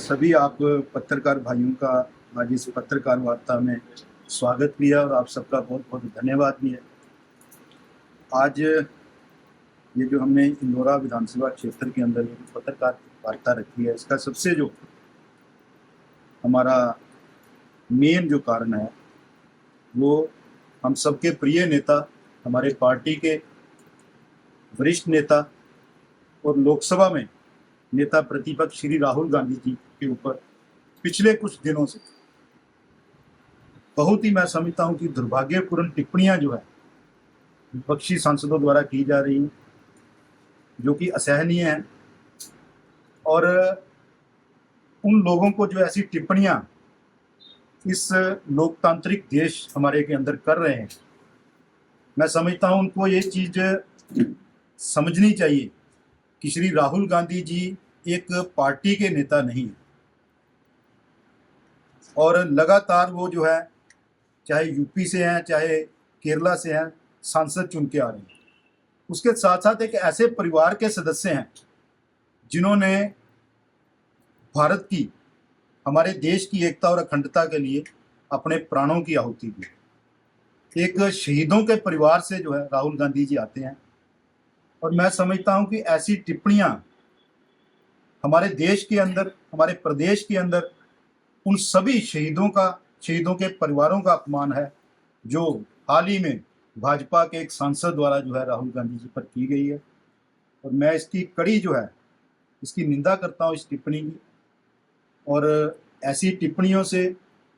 सभी आप पत्रकार भाइयों का आज इस पत्रकार वार्ता में स्वागत भी है और आप सबका बहुत बहुत धन्यवाद भी है। आज ये जो हमने इंदौरा विधानसभा क्षेत्र के अंदर ये पत्रकार वार्ता रखी है, इसका सबसे जो हमारा मेन जो कारण है वो हम सबके प्रिय नेता, हमारे पार्टी के वरिष्ठ नेता और लोकसभा में नेता प्रतिपक्ष श्री राहुल गांधी जी के ऊपर पिछले कुछ दिनों से बहुत ही मैं समझता हूं कि दुर्भाग्यपूर्ण टिप्पणियां जो है विपक्षी सांसदों द्वारा की जा रही हैं, जो कि असहनीय है। और उन लोगों को जो ऐसी टिप्पणियां इस लोकतांत्रिक देश हमारे के अंदर कर रहे हैं, मैं समझता हूं उनको ये चीज समझनी चाहिए कि श्री राहुल गांधी जी एक पार्टी के नेता नहीं है और लगातार वो जो है चाहे यूपी से हैं चाहे केरला से हैं सांसद चुन के आ रहे हैं। उसके साथ साथ एक ऐसे परिवार के सदस्य हैं जिन्होंने भारत की, हमारे देश की एकता और अखंडता के लिए अपने प्राणों की आहुति दी। एक शहीदों के परिवार से जो है राहुल गांधी जी आते हैं और मैं समझता हूं कि ऐसी टिप्पणियां हमारे देश के अंदर, हमारे प्रदेश के अंदर उन सभी शहीदों के परिवारों का अपमान है जो हाल ही में भाजपा के एक सांसद द्वारा जो है राहुल गांधी जी पर की गई है। और मैं इसकी कड़ी जो है इसकी निंदा करता हूं, इस टिप्पणी की। और ऐसी टिप्पणियों से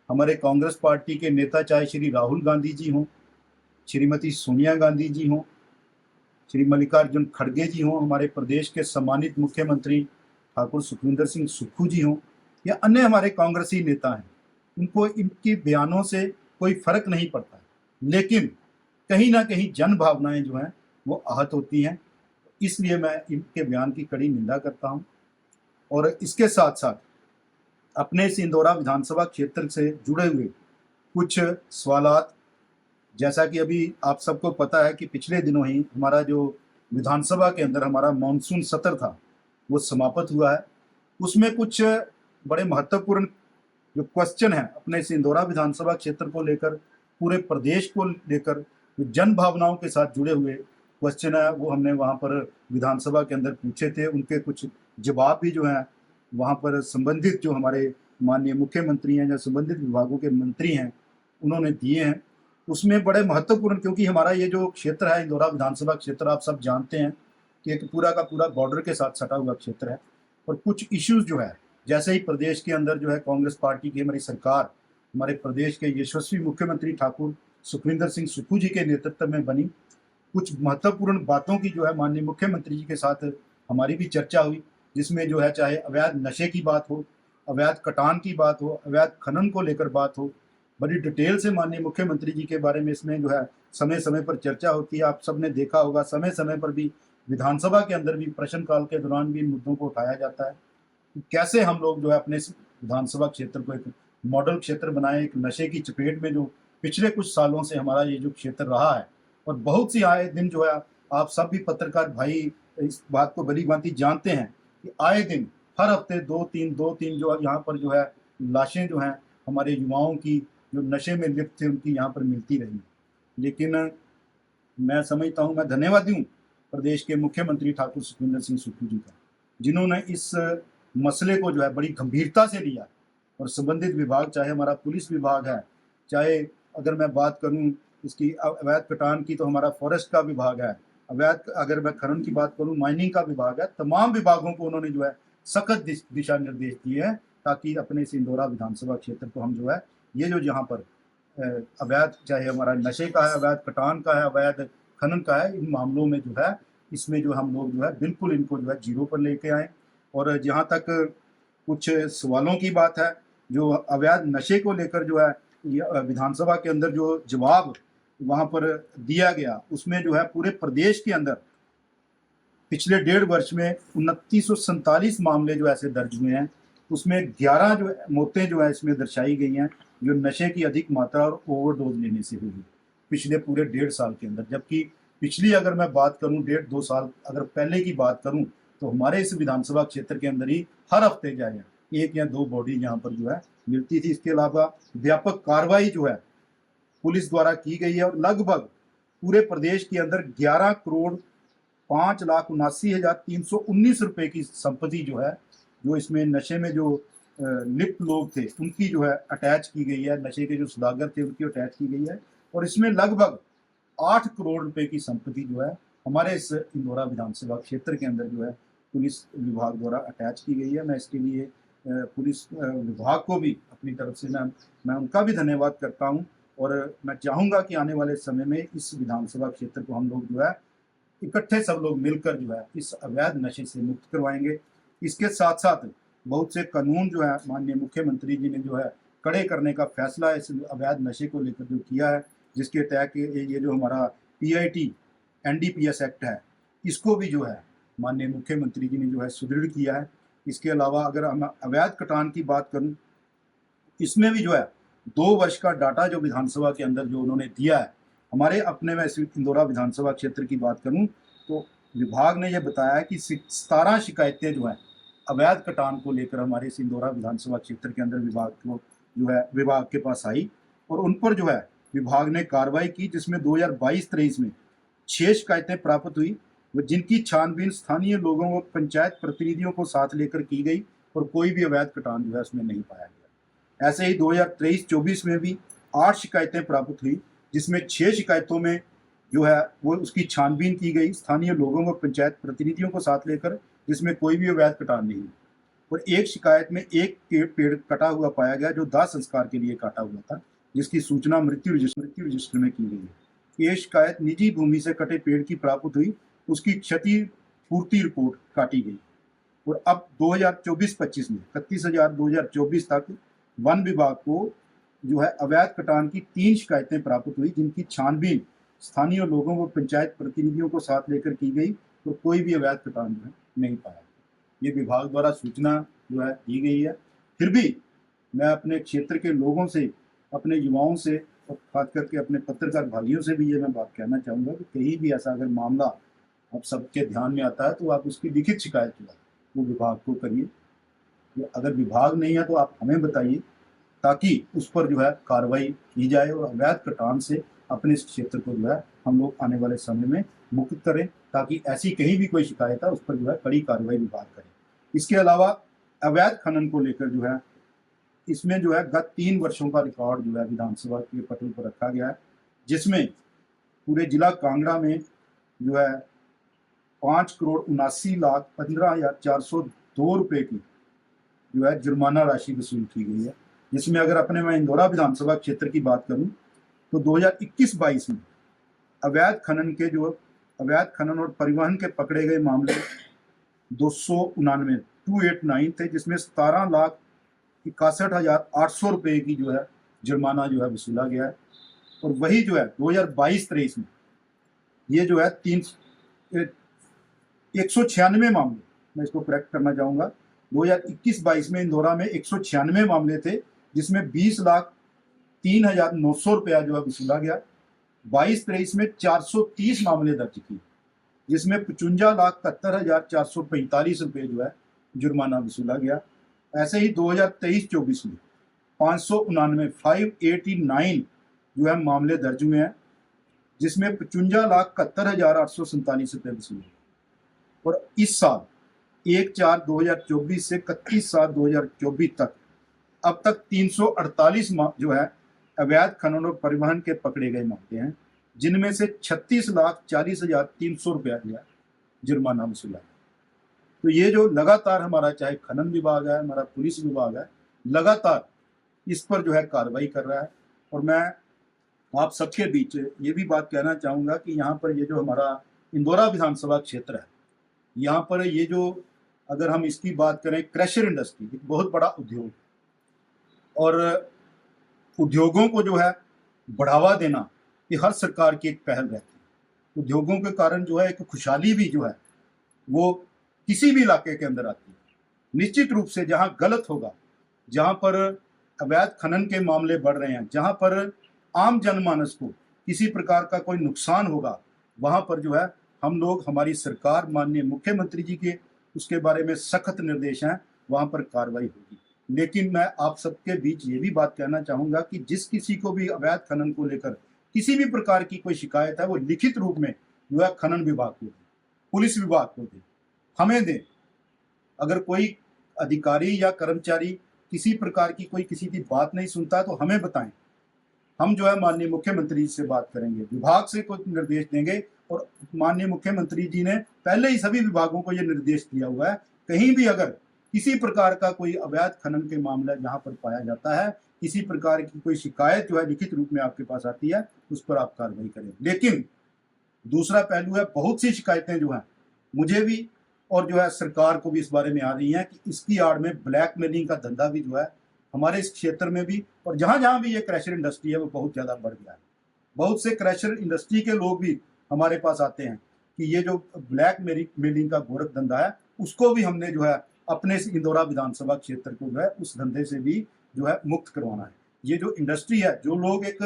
हमारे कांग्रेस पार्टी के नेता, चाहे श्री राहुल गांधी जी हों, श्रीमती सोनिया गांधी जी हों, श्री मल्लिकार्जुन खड़गे जी हों, हमारे प्रदेश के सम्मानित मुख्यमंत्री ठाकुर सुखविंदर सिंह सुक्खू जी हों, या अन्य हमारे कांग्रेसी नेता हैं, उनको इनकी बयानों से कोई फर्क नहीं पड़ता है, लेकिन कहीं ना कहीं जन भावनाएं जो हैं वो आहत होती हैं। इसलिए मैं इनके बयान की कड़ी निंदा करता हूं। और इसके साथ साथ अपने इस इंदौरा विधानसभा क्षेत्र से जुड़े हुए कुछ सवालात, जैसा कि अभी आप सबको पता है कि पिछले दिनों ही हमारा जो विधानसभा के अंदर हमारा मानसून सत्र था वो समाप्त हुआ है। उसमें कुछ बड़े महत्वपूर्ण जो क्वेश्चन है अपने इस इंदौरा विधानसभा क्षेत्र को लेकर, पूरे प्रदेश को लेकर, जो जन भावनाओं के साथ जुड़े हुए क्वेश्चन है वो हमने वहाँ पर विधानसभा के अंदर पूछे थे। उनके कुछ जवाब भी जो हैं वहाँ पर संबंधित जो हमारे माननीय मुख्यमंत्री हैं या संबंधित विभागों के मंत्री हैं उन्होंने दिए हैं। उसमें बड़े महत्वपूर्ण, क्योंकि हमारा ये जो क्षेत्र है इंदौरा विधानसभा क्षेत्र, आप सब जानते हैं कि एक पूरा का पूरा बॉर्डर के साथ सटा हुआ क्षेत्र है। और कुछ इश्यूज जो है, जैसे ही प्रदेश के अंदर जो है कांग्रेस पार्टी की हमारी सरकार, हमारे प्रदेश के यशस्वी मुख्यमंत्री ठाकुर सुखविंदर सिंह सुक्खू जी के नेतृत्व में बनी, कुछ महत्वपूर्ण बातों की जो है माननीय मुख्यमंत्री जी के साथ हमारी भी चर्चा हुई, जिसमें जो है चाहे अवैध नशे की बात हो, अवैध कटान की बात हो, अवैध खनन को लेकर बात हो, बड़ी डिटेल से माननीय मुख्यमंत्री जी के बारे में इसमें जो है समय समय पर चर्चा होती है। आप सबने देखा होगा, समय समय पर भी विधानसभा के अंदर भी प्रश्नकाल के दौरान भी इन मुद्दों को उठाया जाता है कि कैसे हम लोग जो है अपने विधानसभा क्षेत्र को एक मॉडल क्षेत्र बनाए, एक नशे की चपेट में जो पिछले कुछ सालों से हमारा ये जो क्षेत्र रहा है। और बहुत सी आए दिन जो है, आप सब भी पत्रकार भाई इस बात को भली भांति जानते हैं कि आए दिन हर हफ्ते दो तीन जो यहाँ पर जो है लाशें जो हैं हमारे युवाओं की जो नशे में लिप्त थे उनकी यहाँ पर मिलती रही। लेकिन मैं समझता हूँ, मैं धन्यवादी हूँ प्रदेश के मुख्यमंत्री ठाकुर सुखविंदर सिंह सुक्खू जी का, जिन्होंने इस मसले को जो है बड़ी गंभीरता से लिया। और संबंधित विभाग, चाहे हमारा पुलिस विभाग है, चाहे अगर मैं बात करूं इसकी अवैध कटान की तो हमारा फॉरेस्ट का विभाग है, अवैध अगर मैं खनन की बात करूं माइनिंग का विभाग है, तमाम विभागों को उन्होंने जो है सख्त दिशा निर्देश दिए हैं ताकि अपने इस इंदौरा विधानसभा क्षेत्र को हम जो है ये जो यहाँ पर अवैध, चाहे हमारा नशे का है, अवैध कटान का है, अवैध खनन का है, इन मामलों में जो है इसमें जो हम लोग जो है बिल्कुल इनको जो है जीरो पर लेके आए। और जहाँ तक कुछ सवालों की बात है, जो अवैध नशे को लेकर जो है विधानसभा के अंदर जो जवाब वहाँ पर दिया गया, उसमें जो है पूरे प्रदेश के अंदर पिछले 1.5 वर्ष में 2947 मामले जो ऐसे दर्ज हुए हैं। उसमें 11 जो मौतें जो है इसमें दर्शाई गई हैं जो नशे की अधिक मात्रा और ओवरडोज लेने से हुई पिछले पूरे 1.5 साल के अंदर। जबकि पिछली अगर मैं बात करूं 1.5-2 साल अगर पहले की बात करूं तो हमारे इस विधानसभा क्षेत्र के अंदर ही हर हफ्ते जाए एक या दो बॉडी यहाँ पर जो है मिलती थी। इसके अलावा व्यापक कार्रवाई जो है पुलिस द्वारा की गई है और लगभग पूरे प्रदेश के अंदर 11,05,79,319 रुपए की संपत्ति जो है, जो इसमें नशे में जो लिप्त लोग थे उनकी जो है अटैच की गई है, नशे के जो सौदागर थे उनकी अटैच की गई है। और इसमें लगभग 8 करोड़ रुपए की संपत्ति जो है हमारे इस इंदौरा विधानसभा क्षेत्र के अंदर जो है पुलिस विभाग द्वारा अटैच की गई है। मैं इसके लिए पुलिस विभाग को भी अपनी तरफ से मैं उनका भी धन्यवाद करता हूं और मैं चाहूँगा कि आने वाले समय में इस विधानसभा क्षेत्र को हम लोग जो है इकट्ठे सब लोग मिलकर जो है इस अवैध नशे से मुक्त करवाएंगे। इसके साथ साथ बहुत से कानून जो है माननीय मुख्यमंत्री जी ने जो है कड़े करने का फैसला इस अवैध नशे को लेकर जो किया है, जिसके तहत ये जो हमारा PIT NDPS एक्ट है, इसको भी जो है माननीय मुख्यमंत्री जी ने जो है सुदृढ़ किया है। इसके अलावा अगर हम अवैध कटान की बात करूं, इसमें भी जो है 2 वर्ष का डाटा जो विधानसभा के अंदर जो उन्होंने दिया है, हमारे अपने में इंदौरा विधानसभा क्षेत्र की बात करूं तो विभाग ने यह बताया है कि 17 शिकायतें जो हैं अवैध कटान को लेकर हमारे इस इंदौरा विधानसभा क्षेत्र के अंदर विभाग को जो है विभाग के पास आई और उन पर जो है विभाग ने कार्रवाई की, जिसमें 2022-23 में 6 शिकायतें प्राप्त हुई, जिनकी छानबीन स्थानीय लोगों व पंचायत प्रतिनिधियों को साथ लेकर की गई और कोई भी अवैध कटान जो है उसमें नहीं पाया गया। ऐसे ही 2023-24 में भी 8 शिकायतें प्राप्त हुई, जिसमें 6 शिकायतों में जो है वो उसकी छानबीन की गई स्थानीय लोगों व पंचायत प्रतिनिधियों को साथ लेकर, जिसमें कोई भी अवैध कटान नहीं। और एक शिकायत में एक पेड़ कटा हुआ पाया गया जो दाह संस्कार के लिए काटा हुआ था, जिसकी सूचना मृत्यु रजिस्टर में की गई है। एक शिकायत निजी भूमि से कटे पेड़ की प्राप्त हुई, उसकी क्षति पूर्ति रिपोर्ट काटी गई। और अब 2024-25 में 31,000 तक वन विभाग को जो है अवैध कटान की 3 शिकायतें प्राप्त हुई, जिनकी छानबीन स्थानीय लोगों व पंचायत प्रतिनिधियों को साथ लेकर की गई तो कोई भी अवैध कटान जो है नहीं पाया। ये विभाग द्वारा सूचना जो है दी गई है। फिर भी मैं अपने क्षेत्र के लोगों से, अपने युवाओं से और खास करके अपने पत्रकार भाइयों से भी ये मैं बात कहना चाहूँगा कि कहीं भी ऐसा अगर मामला आप सबके ध्यान में आता है तो आप उसकी लिखित शिकायत जो है वो विभाग को करिए। अगर विभाग नहीं है तो आप हमें बताइए, ताकि उस पर जो है कार्रवाई की जाए और अवैध कटान से अपने इस क्षेत्र को जो है हम लोग आने वाले समय में मुक्त करें, ताकि ऐसी कहीं भी कोई शिकायत है उस पर जो है कड़ी कार्रवाई विभाग करे। इसके अलावा अवैध खनन को लेकर जो है इसमें जो है गत 3 वर्षों का रिकॉर्ड जो है विधानसभा के पटल पर रखा गया है, जिसमें पूरे जिला कांगड़ा में जो है 5,79,15,402 रुपए की जो है जुर्माना राशि वसूल की गई है। जिसमें अगर अपने मैं इंदौरा विधानसभा क्षेत्र की बात करूं तो 2021-22 में अवैध खनन और परिवहन के पकड़े गए मामले 289 थे, जिसमें 17,61,800 रुपए की जो है जुर्माना जो है वसूला गया है। और वही जो है 2022-23 में ये जो है 196 मामले, मैं इसको करेक्ट करना चाहूँगा, 2021-22 में इंदौरा में 196 मामले थे, जिसमें 20,03,900 रुपया जो है वसूला गया। 22-23 में 430 मामले दर्ज किए, जिसमें 55,71,445 रुपये जो है जुर्माना वसूला गया। ऐसे ही 2023-24 में 589 जो है मामले दर्ज हुए हैं, जिसमें 55,71,847 रुपये वसूले। और इस साल 1/4/2024 से 31/7/2024 तक अब तक 348 जो है अवैध खनन और परिवहन के पकड़े गए मामले हैं, जिनमें से 36,40,300 रुपया जो है जुर्माना वसूला। तो ये जो लगातार हमारा चाहे खनन विभाग है, हमारा पुलिस विभाग है, लगातार इस पर जो है कार्रवाई कर रहा है। और मैं आप सबके बीच ये भी बात कहना चाहूँगा कि यहाँ पर ये जो हमारा इंदौरा विधानसभा क्षेत्र है, यहाँ पर ये जो अगर हम इसकी बात करें, क्रशर इंडस्ट्री एक बहुत बड़ा उद्योग, और उद्योगों को जो है बढ़ावा देना ये हर सरकार की एक पहल रहती है। उद्योगों के कारण जो है एक खुशहाली भी जो है वो किसी भी इलाके के अंदर आती है। निश्चित रूप से जहाँ गलत होगा, जहाँ पर अवैध खनन के मामले बढ़ रहे हैं, जहाँ पर आम जनमानस को किसी प्रकार का कोई नुकसान होगा, वहाँ पर जो है हम लोग, हमारी सरकार, माननीय मुख्यमंत्री जी के उसके बारे में सख्त निर्देश हैं वहाँ पर कार्रवाई होगी। लेकिन मैं आप सबके बीच ये भी बात कहना चाहूँगा कि जिस किसी को भी अवैध खनन को लेकर किसी भी प्रकार की कोई शिकायत है, वो लिखित रूप में जो है खनन विभाग को दे, पुलिस विभाग को दे, हमें दे। अगर कोई अधिकारी या कर्मचारी किसी प्रकार की कोई किसी की बात नहीं सुनता तो हमें बताएं। हम जो है माननीय मुख्यमंत्री जी से बात करेंगे, विभाग से कुछ निर्देश देंगे, और माननीय मुख्यमंत्री जी ने पहले ही सभी विभागों को यह निर्देश दिया हुआ है, कहीं भी अगर किसी प्रकार का कोई अवैध खनन के मामला जहां पर पाया जाता है, किसी प्रकार की कोई शिकायत जो है लिखित रूप में आपके पास आती है, उस पर आप कार्रवाई करें। लेकिन दूसरा पहलू है, बहुत सी शिकायतें जो हैं मुझे भी और जो है सरकार को भी इस बारे में आ रही हैं कि इसकी आड़ में ब्लैकमेलिंग का धंधा भी जो है हमारे इस क्षेत्र में भी, और जहां जहां भी ये क्रैशर इंडस्ट्री है वो बहुत ज्यादा बढ़ गया है। बहुत से क्रैशर इंडस्ट्री के लोग भी हमारे पास आते हैं कि ये जो ब्लैक मेलिंग का गोरख धंधा है, उसको भी हमने जो है अपने इस इंदौरा विधानसभा क्षेत्र को जो है उस धंधे से भी जो है मुक्त करवाना है। ये जो इंडस्ट्री है, जो लोग एक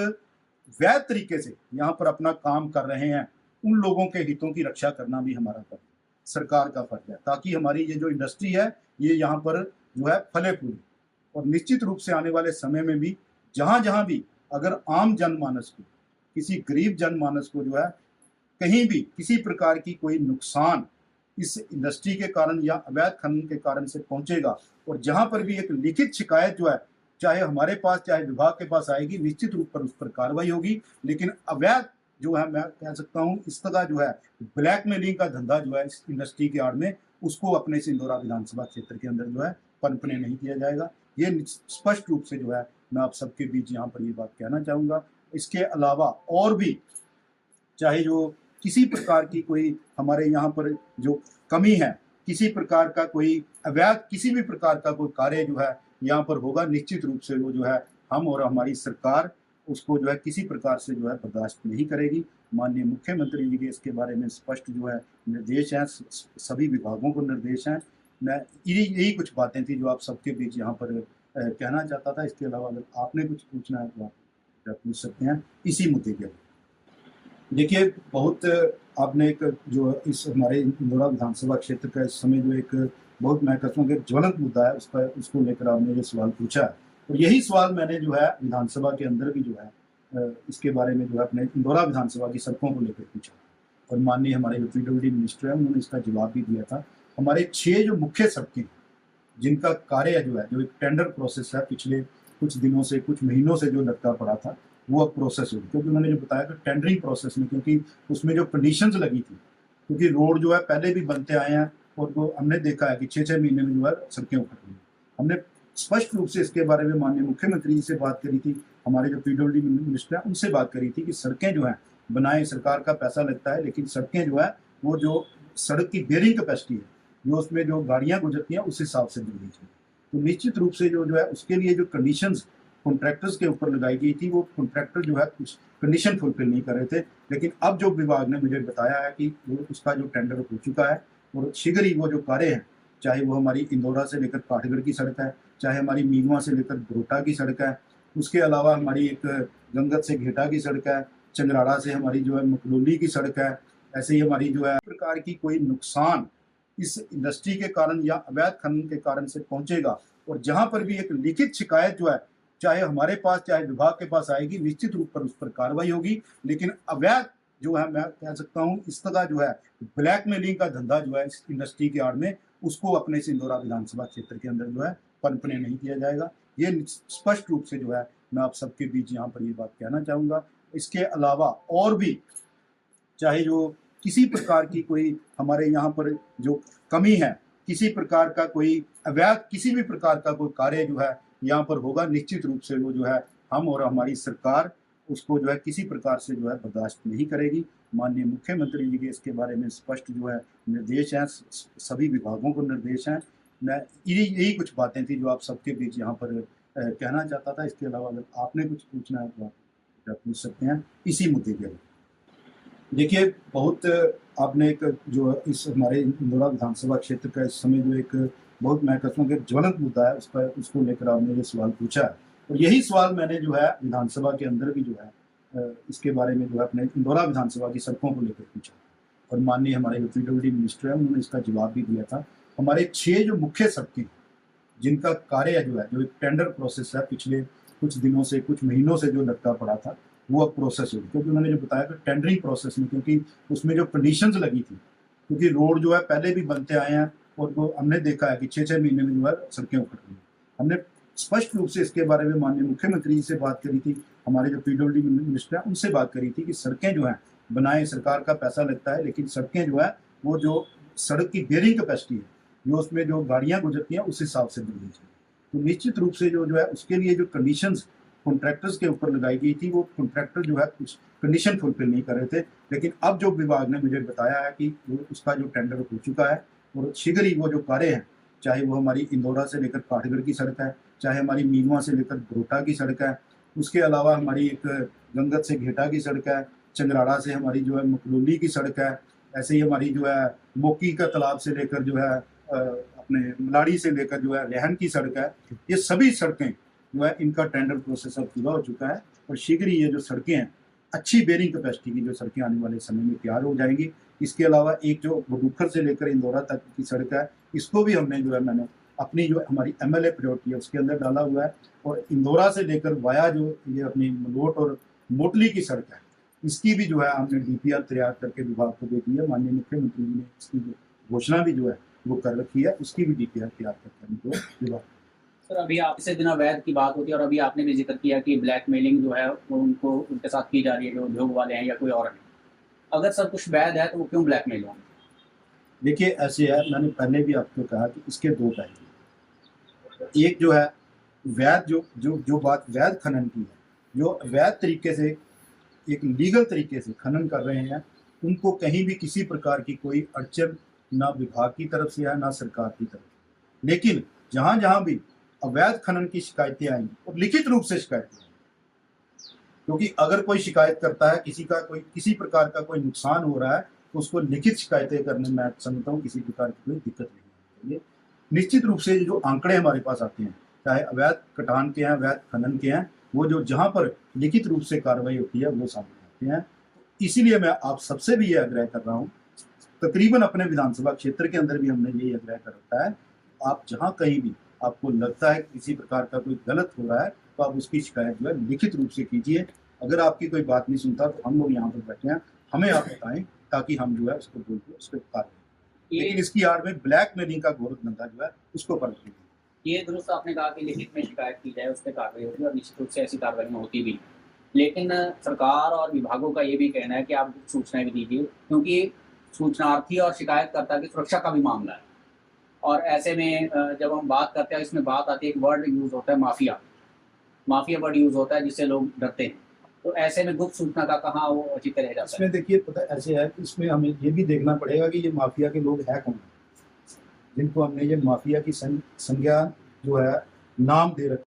वैध तरीके से यहाँ पर अपना काम कर रहे हैं, उन लोगों के हितों की रक्षा करना भी हमारा फर्ज, सरकार का फर्ज है, ताकि हमारी ये जो इंडस्ट्री है ये यहाँ पर जो है फले फूले। और निश्चित रूप से आने वाले समय में भी जहां जहां भी अगर आम जनमानस को, किसी गरीब जनमानस को जो है कहीं भी किसी प्रकार की कोई नुकसान इस इंडस्ट्री के कारण या अवैध खनन के कारण से पहुंचेगा, और जहां पर भी एक लिखित शिकायत जो है चाहे हमारे पास चाहे विभाग के पास आएगी, निश्चित रूप पर उस पर कार्रवाई होगी। लेकिन अवैध जो है, मैं कह सकता हूं इस तरह जो है ब्लैकमेलिंग का धंधा जो है इस इंडस्ट्री के आड़ में, उसको अपने इस इंदौरा विधानसभा क्षेत्र के अंदर जो है पनपने नहीं दिया जाएगा। ये स्पष्ट रूप से जो है मैं आप सबके बीच यहाँ पर ये बात कहना चाहूँगा। इसके अलावा और भी चाहे जो किसी प्रकार की कोई हमारे यहाँ पर जो कमी है, किसी प्रकार का कोई अवैध किसी भी प्रकार का कोई कार्य जो है यहाँ पर होगा, निश्चित रूप से वो जो है हम और हमारी सरकार उसको जो है किसी प्रकार से जो है बर्दाश्त नहीं करेगी। माननीय मुख्यमंत्री जी के इसके बारे में स्पष्ट जो है निर्देश हैं, सभी विभागों को निर्देश हैं। मैं यही कुछ बातें थी जो आप सबके बीच यहाँ पर कहना चाहता था। इसके अलावा अगर आपने कुछ पूछना है तो आप पूछ सकते हैं इसी मुद्दे के। देखिए, बहुत आपने एक जो इस हमारे इंदौरा विधानसभा क्षेत्र का इस समय जो एक बहुत मैं कहता हूँ कि ज्वलंत मुद्दा है, उसको लेकर आपने ये सवाल पूछा है, और यही सवाल मैंने जो है विधानसभा के अंदर भी जो है इसके बारे में जो है अपने इंदौरा विधानसभा की सड़कों को लेकर पूछा, और माननीय हमारे जो PWD मिनिस्टर है उन्होंने इसका जवाब भी दिया था। हमारे 6 जो मुख्य सड़कें जिनका कार्य जो है, जो एक टेंडर प्रोसेस है, पिछले कुछ दिनों से कुछ महीनों से जो लटका पड़ा था, वो अब प्रोसेस हुई, क्योंकि उन्होंने जो बताया कि टेंडरिंग प्रोसेस में, क्योंकि उसमें जो कंडीशंस लगी थी, क्योंकि रोड जो है पहले भी बनते आए हैं और वो हमने देखा है कि 6-6 महीने में जो है सड़कें उखड़ गई। हमने स्पष्ट रूप से इसके बारे में माननीय मुख्यमंत्री जी से बात करी थी, हमारे जो PWD मिनिस्टर हैं उनसे बात करी थी कि सड़कें जो हैं बनाए, सरकार का पैसा लगता है, लेकिन सड़कें जो है वो जो सड़क की बेयरिंग कैपेसिटी है, जो उसमें जो गाड़ियां गुजरती हैं उस हिसाब से मिलनी चाहिए। तो निश्चित रूप से जो है उसके लिए जो कंडीशंस कॉन्ट्रैक्टर्स के ऊपर लगाई गई थी, वो कॉन्ट्रैक्टर जो है कुछ कंडीशन फुलफिल नहीं कर रहे थे। लेकिन अब जो विभाग ने मुझे बताया है कि उसका जो टेंडर हो चुका है, और शीघ्र ही वो जो कार्य हैं, चाहे वो हमारी इंदौरा से लेकर काठगढ़ की सड़क है, चाहे हमारी मीगवा से लेकर बरोटा की सड़क है, उसके अलावा हमारी एक गंगत से घेटा की सड़क है, चंद्राड़ा से हमारी जो है मकलोली की सड़क है, ऐसे ही हमारी जो है प्रकार की कोई नुकसान इस इंडस्ट्री के कारण या अवैध खनन के कारण से पहुंचेगा, और जहां पर भी एक लिखित शिकायत जो है चाहे हमारे पास चाहे विभाग के पास आएगी, निश्चित रूप पर उस पर कार्रवाई होगी। लेकिन अवैध जो है, मैं कह सकता हूँ इस तरह जो है ब्लैकमेलिंग का धंधा जो है इस इंडस्ट्री के आड़ में, उसको अपने इस इंदौरा विधानसभा क्षेत्र के अंदर जो है पनपने नहीं दिया जाएगा। ये स्पष्ट रूप से जो है मैं आप सबके बीच यहाँ पर ये बात कहना चाहूँगा। इसके अलावा और भी चाहे जो किसी प्रकार की कोई हमारे यहाँ पर जो कमी है, किसी प्रकार का कोई अवैध किसी भी प्रकार का कोई कार्य जो है यहाँ पर होगा, निश्चित रूप से वो जो है हम और हमारी सरकार उसको जो है किसी प्रकार से जो है बर्दाश्त नहीं करेगी। माननीय मुख्यमंत्री जी के इसके बारे में स्पष्ट जो है निर्देश हैं, सभी विभागों को निर्देश हैं। मैं यही कुछ बातें थी जो आप सबके बीच यहाँ पर कहना चाहता था। इसके अलावा अगर आपने कुछ पूछना है तो आप पूछ सकते हैं इसी मुद्दे के। देखिए, बहुत आपने एक जो इस हमारे इंदौरा विधानसभा क्षेत्र का इस समय जो एक बहुत मैं कहता हूँ कि ज्वलंत मुद्दा है, उसको लेकर आपने ये सवाल पूछा है, और यही सवाल मैंने जो है विधानसभा के अंदर भी जो है इसके बारे में जो है अपने इंदौरा विधानसभा की सड़कों को लेकर पूछा, और माननीय हमारे जो PWD मिनिस्टर हैं उन्होंने इसका जवाब भी दिया था। हमारे 6 जो मुख्य सड़कें जिनका कार्य जो है, जो एक टेंडर प्रोसेस है, पिछले कुछ दिनों से, कुछ महीनों से जो लटका पड़ा था, वो अब प्रोसेस हो गई। क्योंकि उन्होंने जो बताया कि टेंडरिंग प्रोसेस में, क्योंकि उसमें जो कंडीशंस लगी थी, क्योंकि रोड जो है पहले भी बनते आए हैं और वो हमने देखा है कि 6-6 महीने में जो है सड़कें उखड़ गई। हमने स्पष्ट रूप से इसके बारे में माननीय मुख्यमंत्री जी से बात करी थी, हमारे जो पीडब्ल्यूडी मिनिस्टर हैं उनसे बात करी थी कि सड़कें जो हैं बनाए, सरकार का पैसा लगता है, लेकिन सड़कें जो है वो जो सड़क की बेयरिंग कैपेसिटी है, जो उसमें जो गाड़ियां गुजरती हैं उस हिसाब से बननी चाहिए। तो निश्चित रूप से जो है उसके लिए जो कंडीशंस कॉन्ट्रैक्टर्स के ऊपर लगाई गई थी, वो कॉन्ट्रैक्टर जो है कुछ कंडीशन फुलफिल नहीं कर रहे थे। लेकिन अब जो विभाग ने मुझे बताया है कि वो उसका जो टेंडर हो चुका है और शीघ्र ही वो जो कार्य हैं, चाहे वो हमारी इंदौरा से लेकर काठगढ़ की सड़क है, चाहे हमारी मीनवा से लेकर बरोटा की सड़क है, उसके अलावा हमारी एक गंगत से घेटा की सड़क है, चंद्राड़ा से हमारी जो है मकलोली की सड़क है, ऐसे ही हमारी जो है मोकी का तालाब से लेकर जो है अपने मलाड़ी से लेकर जो है रेहन की सड़क है, ये सभी सड़कें जो है इनका टेंडर प्रोसेस अब पूरा हो चुका है और शीघ्र ही ये जो सड़कें हैं अच्छी बेयरिंग कैपेसिटी की जो सड़कें आने वाले समय में तैयार हो जाएंगी। इसके अलावा एक जो बडूखर से लेकर इंदौरा तक की सड़क है, इसको भी हमने जो है मैंने अपनी जो हमारी MLA प्रायोरिटी है उसके अंदर डाला हुआ है। और इंदौरा से लेकर वाया जो ये अपनी मलोट और मोटली की सड़क है, इसकी भी जो है हमने DPR तैयार करके विभाग को दे दी है। माननीय मुख्यमंत्री जी ने इसकी घोषणा भी जो है वो कर रखी है, उसकी भी DPR तैयार करके हमको विभाग। सर, अभी आपसे दिन अवैध की बात होती है और अभी आपने भी जिक्र किया कि ब्लैकमेलिंग जो है वो उनको उनके साथ की जा रही है, जो उद्योग वाले हैं या कोई और है। अगर सब कुछ वैध है तो वो क्यों ब्लैकमेल होंगे? देखिए ऐसे है, मैंने पहले भी आपको कहा कि इसके दो पहलू। एक जो है वैध जो बात वैध खनन की है, जो वैध तरीके से एक लीगल तरीके से खनन कर रहे हैं, उनको कहीं भी किसी प्रकार की कोई अड़चन ना विभाग की तरफ से है ना सरकार की तरफ से। लेकिन जहां जहां भी अवैध खनन की शिकायतें आएंगी और लिखित रूप से शिकायतें आएंगी, क्योंकि अगर कोई शिकायत करता है किसी प्रकार का कोई नुकसान हो रहा है तो उसको लिखित शिकायतें करने में मैं समझता हूँ किसी प्रकार की कोई दिक्कत नहीं है। निश्चित रूप से जो आंकड़े हमारे पास आते हैं, चाहे अवैध कटान के हैं, अवैध खनन के हैं, वो जो जहां पर लिखित रूप से कार्रवाई होती है वो सामने आते हैं। इसीलिए मैं आप सबसे भी ये आग्रह कर रहा हूँ, तकरीबन अपने विधानसभा क्षेत्र के अंदर भी हमने यही आग्रह कर रखा है, आप जहाँ कहीं भी आपको लगता है किसी प्रकार का कोई गलत हो रहा है तो आप उसकी शिकायत जो है लिखित रूप से कीजिए। अगर आपकी कोई बात नहीं सुनता तो हम लोग यहाँ पर बैठे हैं, हमें आप बताएं ताकि हम जो है उसको बोल के उस पर कार्रवाई। लेकिन इसकी आड़ में ब्लैकमेलिंग का घोर धंधा जो है उसको पर ये दुरुस्त आपने कहा कि लिखित में शिकायत की जाए, उस पर कार्रवाई होगी और निश्चित रूप से ऐसी कार्रवाई होती भी। लेकिन सरकार और विभागों का ये भी कहना है कि आप सूचनाएं भी दीजिए, क्योंकि सूचनार्थी और शिकायतकर्ता की सुरक्षा का भी मामला है। और ऐसे में जब हम बात करते हैं, इसमें बात आती है, एक वर्ड यूज होता है माफिया वर्ड यूज होता है जिससे लोग डरते हैं। तो ऐसे में गुप्त सूचना का कहाँ वो औचित्य रह जाता है? इसमें देखिए पता ऐसे है, इसमें हमें ये भी देखना पड़ेगा कि ये माफिया के लोग है कौन, जिनको हमने ये माफिया की संज्ञा जो है नाम दे रखा